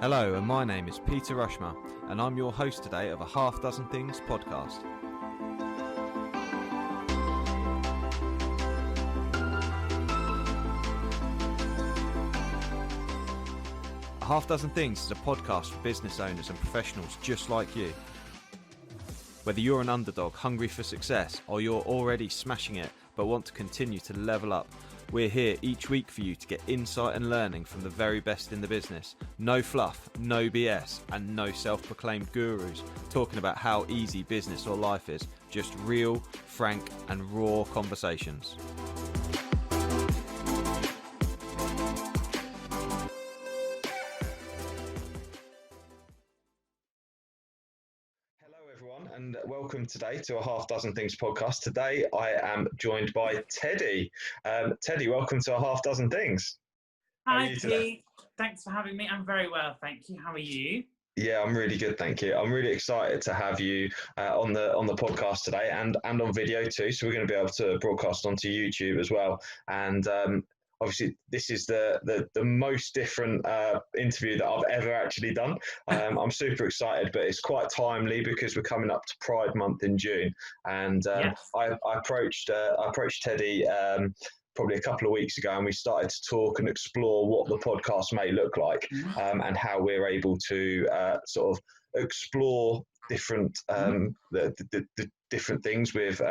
Hello, and my name is Peter Rushmer, and I'm your host today of a Half Dozen Things podcast. A Half Dozen Things is a podcast for business owners and professionals just like you. Whether you're an underdog hungry for success or you're already smashing it but want to continue to level up, we're here each week for you to get insight and learning from the very best in the business. No fluff, no BS, and no self-proclaimed gurus talking about how easy business or life is. Just real, frank, and raw conversations. And welcome today to a Half Dozen Things podcast. Today I am joined by Teddi. Teddi, welcome to a Half Dozen Things. Hi Pete, thanks for having me. I'm very well, thank you. How are you? Yeah, I'm really good, thank you. I'm really excited to have you on the podcast today and on video too. So we're going to be able to broadcast onto YouTube as well. And obviously, this is the most different interview that I've ever actually done. I'm super excited, but it's quite timely because we're coming up to Pride Month in June. And Yes. I approached Teddi probably a couple of weeks ago, and we started to talk and explore what the podcast may look like and how we're able to sort of explore different the different things with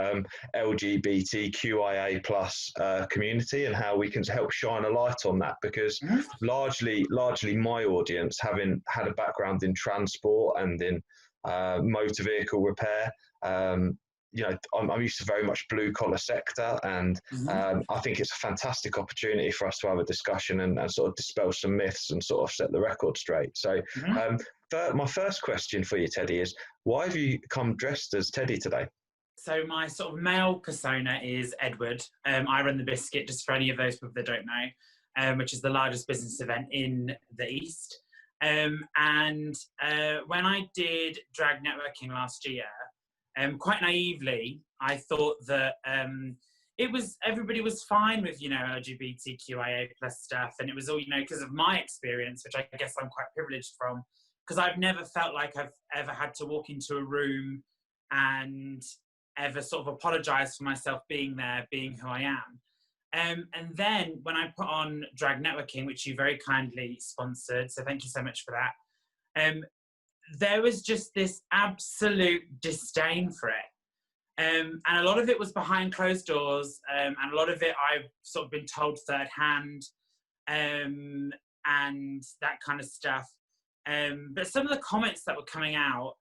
LGBTQIA plus community and how we can help shine a light on that, because largely my audience, having had a background in transport and in motor vehicle repair, I'm used to very much blue collar sector, and I think it's a fantastic opportunity for us to have a discussion and sort of dispel some myths and sort of set the record straight. So my first question for you, Teddi, is why have you come dressed as Teddi today? So my sort of male persona is Edward. I run the Biscuit, just for any of those people that don't know, which is the largest business event in the East. And when I did drag networking last year, quite naively, I thought that everybody was fine with, LGBTQIA plus stuff. And it was all, because of my experience, which I guess I'm quite privileged from, because I've never felt like I've ever had to walk into a room and ever sort of apologise for myself being there, being who I am. And then when I put on Drag Networking, which you very kindly sponsored, so thank you so much for that, there was just this absolute disdain for it. And a lot of it was behind closed doors, and a lot of it I've sort of been told third hand, and that kind of stuff. But some of the comments that were coming out,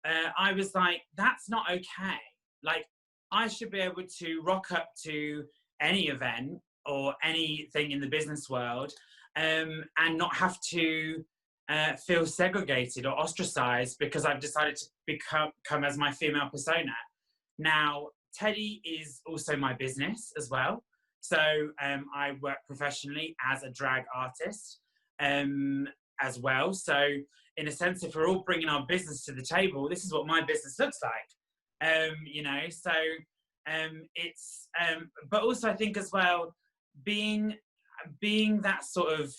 I was like, that's not okay. Like, I should be able to rock up to any event or anything in the business world and not have to feel segregated or ostracized because I've decided to come as my female persona. Now, Teddi is also my business as well. So I work professionally as a drag artist as well. So in a sense, if we're all bringing our business to the table, this is what my business looks like. It's but also I think as well, being that sort of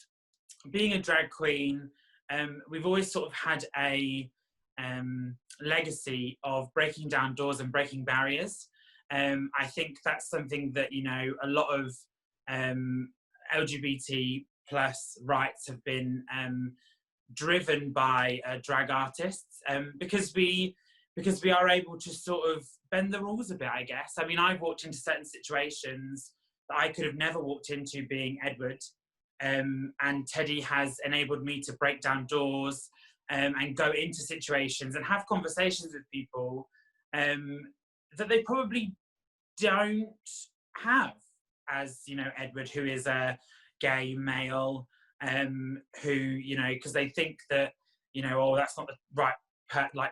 being a drag queen, we've always sort of had a legacy of breaking down doors and breaking barriers. I think that's something that a lot of LGBT plus rights have been driven by drag artists, because we are able to sort of bend the rules a bit, I guess. I mean, I've walked into certain situations that I could have never walked into being Edward, and Teddi has enabled me to break down doors and go into situations and have conversations with people that they probably don't have as, Edward, who is a gay male, who, because they think that, that's not the right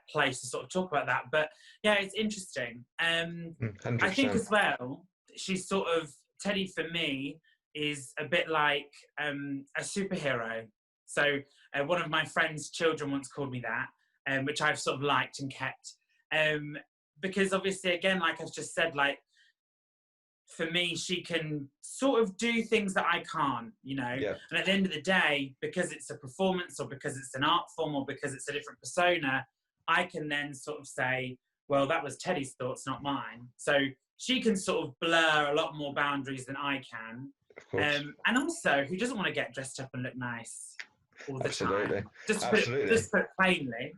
place to sort of talk about that. But yeah, it's interesting. 100%. I think as well, she's sort of, Teddi for me is a bit like a superhero. So one of my friend's children once called me that, which I've sort of liked and kept, because obviously, again, like I've just said, like for me, she can sort of do things that I can't, you know. Yeah. And at the end of the day, because it's a performance or because it's an art form or because it's a different persona, I can then sort of say, well, that was Teddy's thoughts, not mine. So she can sort of blur a lot more boundaries than I can. Of course. And also, who doesn't want to get dressed up and look nice all the Absolutely. time? Just to Absolutely. just put it plainly.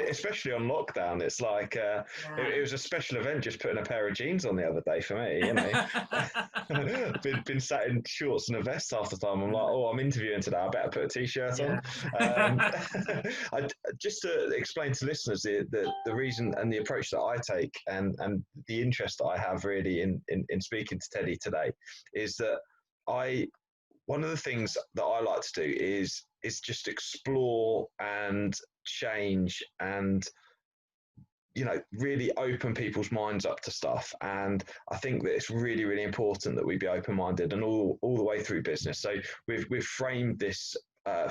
especially on lockdown, it's like it was a special event just putting a pair of jeans on the other day for me, you know. been sat in shorts and a vest half the time. I'm like, oh, I'm interviewing today, I better put a t-shirt on. Just to explain to listeners the reason and the approach that I take and the interest that I have really in speaking to Teddi today is that one of the things that I like to do is just explore and change and, you know, really open people's minds up to stuff. And I think that it's really, really important that we be open-minded and all the way through business. So we've framed this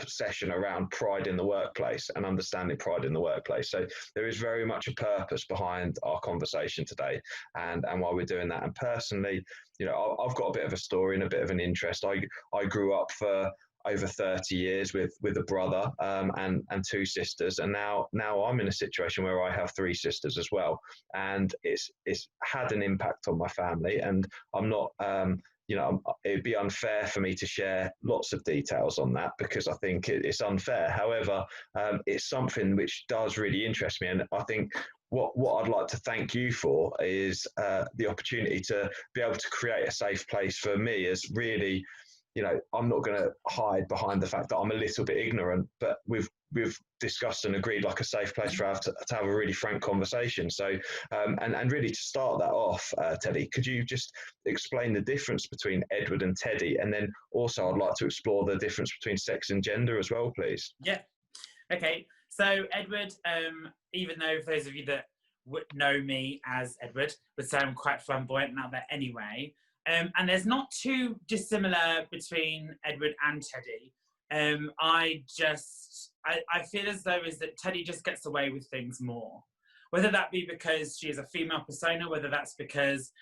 session around pride in the workplace and understanding pride in the workplace. So there is very much a purpose behind our conversation today and why we're doing that. And personally, you know, I've got a bit of a story and a bit of an interest. I grew up for over 30 years with a brother and two sisters, and now I'm in a situation where I have three sisters as well, and it's had an impact on my family. And I'm not you know, it'd be unfair for me to share lots of details on that because I think it's unfair. However, it's something which does really interest me, and I think what I'd like to thank you for is the opportunity to be able to create a safe place for me. As really, you know, I'm not going to hide behind the fact that I'm a little bit ignorant, but we've discussed and agreed like a safe place for us to have a really frank conversation. So, and really to start that off, Teddi, could you just explain the difference between Edward and Teddi? And then also I'd like to explore the difference between sex and gender as well, please. Yeah. Okay. So Edward, even though for those of you that would know me as Edward, would say I'm quite flamboyant and out there anyway. And there's not too dissimilar between Edward and Teddi. I feel as though is that Teddi just gets away with things more. Whether that be because she is a female persona, whether that's because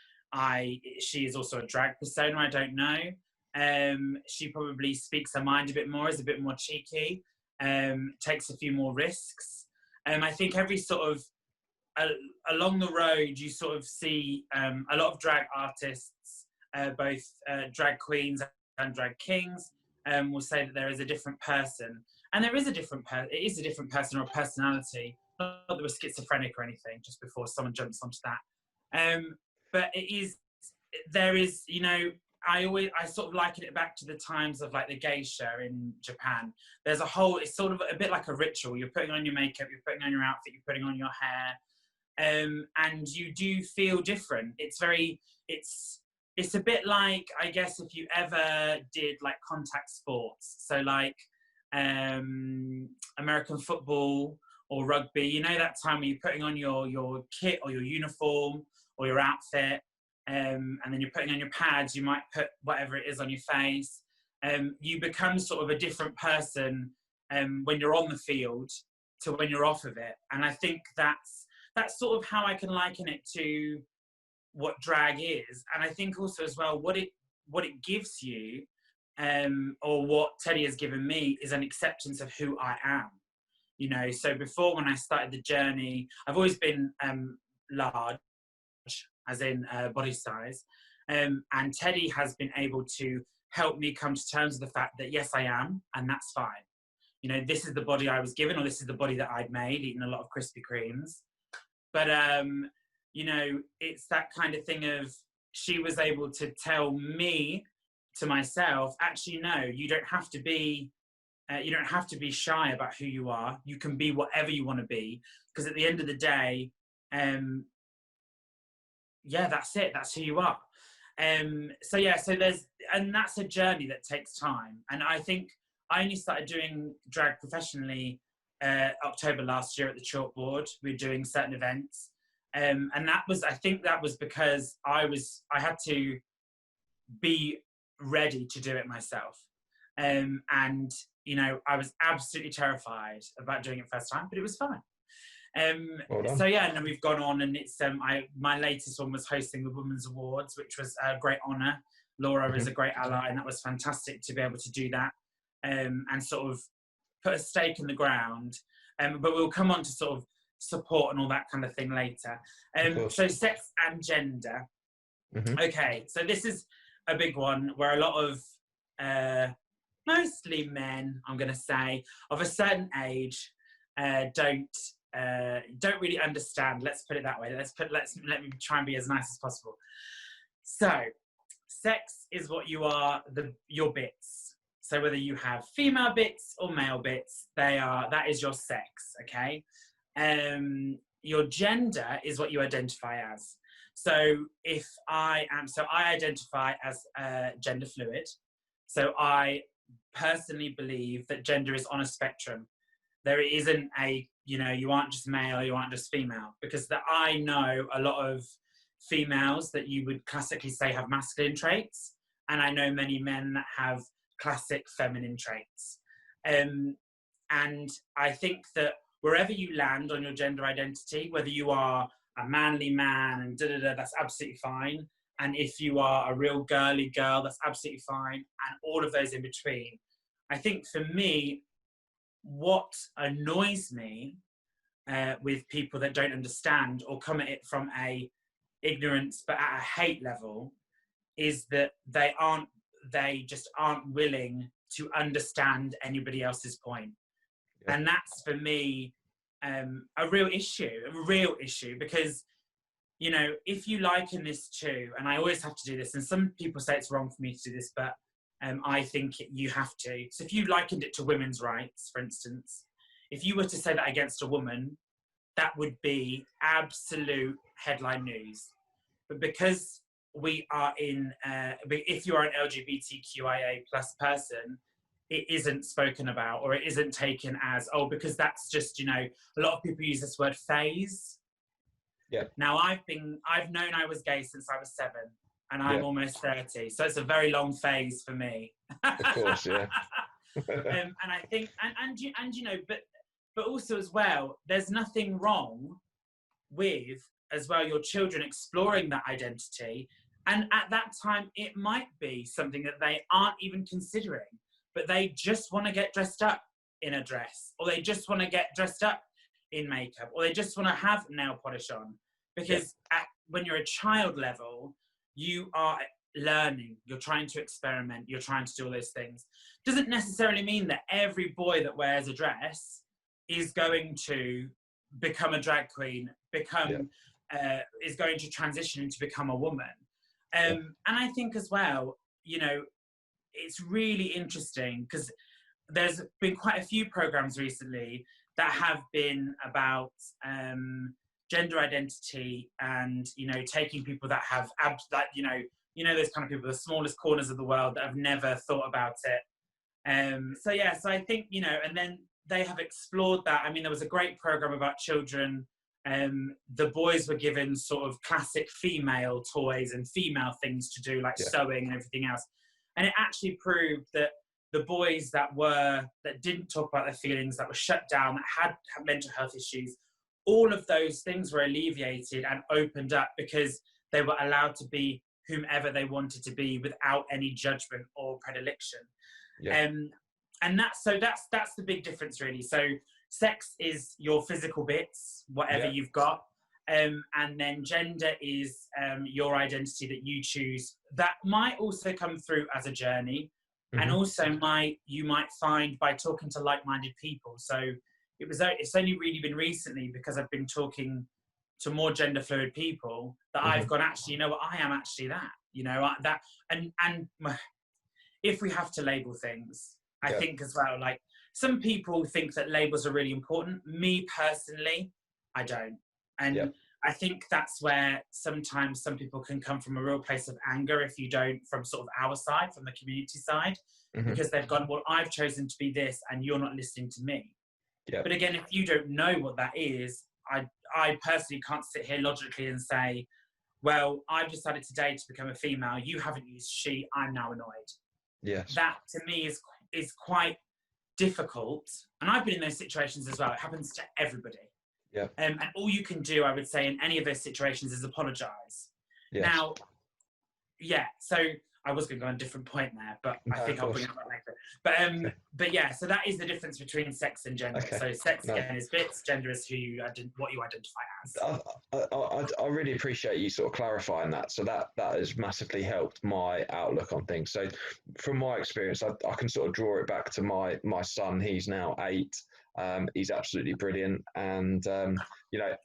she is also a drag persona, I don't know. She probably speaks her mind a bit more, is a bit more cheeky, takes a few more risks. I think every sort of along the road, you sort of see a lot of drag artists, both drag queens and drag kings, will say that there is a different person. And there is a different it is a different person or a personality. Not that we're schizophrenic or anything, just before someone jumps onto that. But there is, you know, I sort of liken it back to the times of like the geisha in Japan. There's it's sort of a bit like a ritual. You're putting on your makeup, you're putting on your outfit, you're putting on your hair, and you do feel different. It's a bit like, I guess, if you ever did like contact sports. So like American football or rugby, you know, that time when you're putting on your kit or your uniform or your outfit, and then you're putting on your pads, you might put whatever it is on your face. You become sort of a different person when you're on the field to when you're off of it. And I think that's sort of how I can liken it to what drag is. And I think also as well, what it gives you, or what Teddi has given me, is an acceptance of who I am. You know, so before, when I started the journey, I've always been large, as in body size, and Teddi has been able to help me come to terms with the fact that yes, I am, and that's fine. You know, this is the body I was given, or this is the body that I'd made, eating a lot of Krispy Kremes. But you know, it's that kind of thing of, she was able to tell me, to myself, actually, no, you don't have to be shy about who you are. You can be whatever you want to be, because at the end of the day, yeah, that's it. That's who you are. So that's a journey that takes time. And I think I only started doing drag professionally October last year at the Chalkboard. We were doing certain events. And I think that was because I had to be ready to do it myself. And, you know, I was absolutely terrified about doing it first time, but it was fine. Well done. So yeah, and then we've gone on, and it's my latest one was hosting the Women's Awards, which was a great honour. Laura is a great ally, and that was fantastic to be able to do that, and sort of put a stake in the ground. But we'll come on to sort of support and all that kind of thing later. So sex and gender. Okay, so this is a big one where a lot of mostly men, I'm going to say, of a certain age, don't really understand. Let's put it that way. Let me try and be as nice as possible. So, sex is what you are, your bits. So whether you have female bits or male bits, that is your sex. Okay. Your gender is what you identify as. So I identify as gender fluid. So I personally believe that gender is on a spectrum. There isn't you aren't just male, you aren't just female, because I know a lot of females that you would classically say have masculine traits, and I know many men that have classic feminine traits. And I think that wherever you land on your gender identity, whether you are a manly man and that's absolutely fine. And if you are a real girly girl, that's absolutely fine. And all of those in between. I think for me, what annoys me with people that don't understand or come at it from a ignorance but at a hate level is that they just aren't willing to understand anybody else's point. And that's for me a real issue, because if you liken this to, and I always have to do this, and some people say it's wrong for me to do this, but I think you have to. So if you likened it to women's rights, for instance, if you were to say that against a woman, that would be absolute headline news. But because we are if you are an LGBTQIA plus person, it isn't spoken about, or it isn't taken as, because that's just, a lot of people use this word phase. Yeah. Now I've known I was gay since I was 7, and I'm almost 30. So it's a very long phase for me. Of course, yeah. And I think, but also as well, there's nothing wrong with, as well, your children exploring that identity. And at that time, it might be something that they aren't even considering, but they just want to get dressed up in a dress, or they just want to get dressed up in makeup, or they just want to have nail polish on. Because when you're a child level, you are learning, you're trying to experiment, you're trying to do all those things. Doesn't necessarily mean that every boy that wears a dress is going to become a drag queen, is going to transition to become a woman. And I think as well, it's really interesting because there's been quite a few programs recently that have been about gender identity and, taking people that have, those kind of people, the smallest corners of the world that have never thought about it. So I think, and then they have explored that. I mean, there was a great program about children. The boys were given sort of classic female toys and female things to do, like sewing and everything else. And it actually proved that the boys that didn't talk about their feelings, that were shut down, that had mental health issues, all of those things were alleviated and opened up because they were allowed to be whomever they wanted to be without any judgment or predilection. And that's the big difference, really. So sex is your physical bits, whatever you've got. And then gender is your identity that you choose. That might also come through as a journey, and also you might find by talking to like-minded people. So it's only really been recently, because I've been talking to more gender fluid people, that I've gone, actually, I am actually that. And if we have to label things, I think as well, like, some people think that labels are really important. Me personally, I don't. And I think that's where sometimes some people can come from a real place of anger if you don't, from sort of our side, from the community side, because they've gone, well, I've chosen to be this and you're not listening to me. But again, if you don't know what that is, I personally can't sit here logically and say, well, I've decided today to become a female. You haven't used she, I'm now annoyed. Yes. That to me is quite difficult. And I've been in those situations as well. It happens to everybody. Yeah. And all you can do, I would say, in any of those situations is apologise. Yes. Now, yeah, so I was going to go on a different point there, but I think I'll bring it up later. But yeah, so that is the difference between sex and gender. Okay. So sex again is bits, gender is what you identify as. I really appreciate you sort of clarifying that. So that has massively helped my outlook on things. So from my experience, I can sort of draw it back to my son. He's now 8. He's absolutely brilliant, and you know,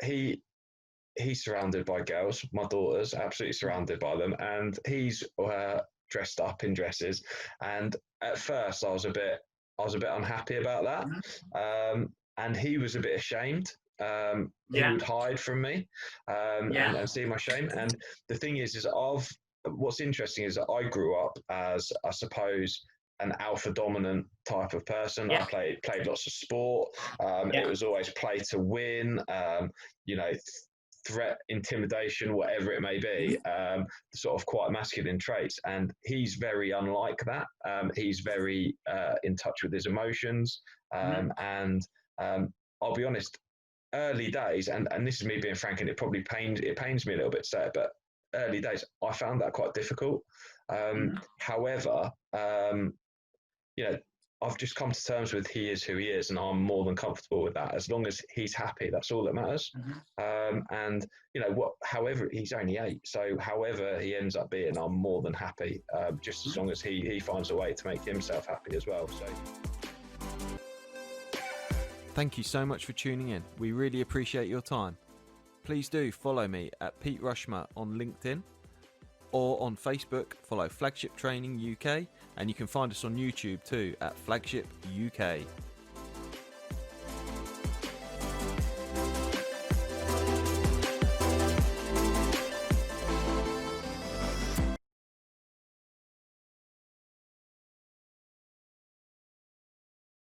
he's surrounded by girls. My daughter's absolutely surrounded by them, and he's dressed up in dresses. And at first, I was a bit unhappy about that, and he was a bit ashamed. He would hide from me and see my shame. And the thing is what's interesting is that I grew up as, I suppose, an alpha dominant type of person. I played lots of sport. It was always play to win. Threat, intimidation, whatever it may be, sort of quite masculine traits. And he's very unlike that. He's very in touch with his emotions. And I'll be honest, early days, and this is me being frank, and it pains me a little bit to say it, but early days, I found that quite difficult. However, I've just come to terms with he is who he is, and I'm more than comfortable with that. As long as he's happy, that's all that matters. And however, he's only 8, so however he ends up being, I'm more than happy. Just as long as he finds a way to make himself happy as well. So. Thank you so much for tuning in. We really appreciate your time. Please do follow me at Pete Rushmer on LinkedIn, or on Facebook, follow Flagship Training UK, and you can find us on YouTube too at Flagship UK.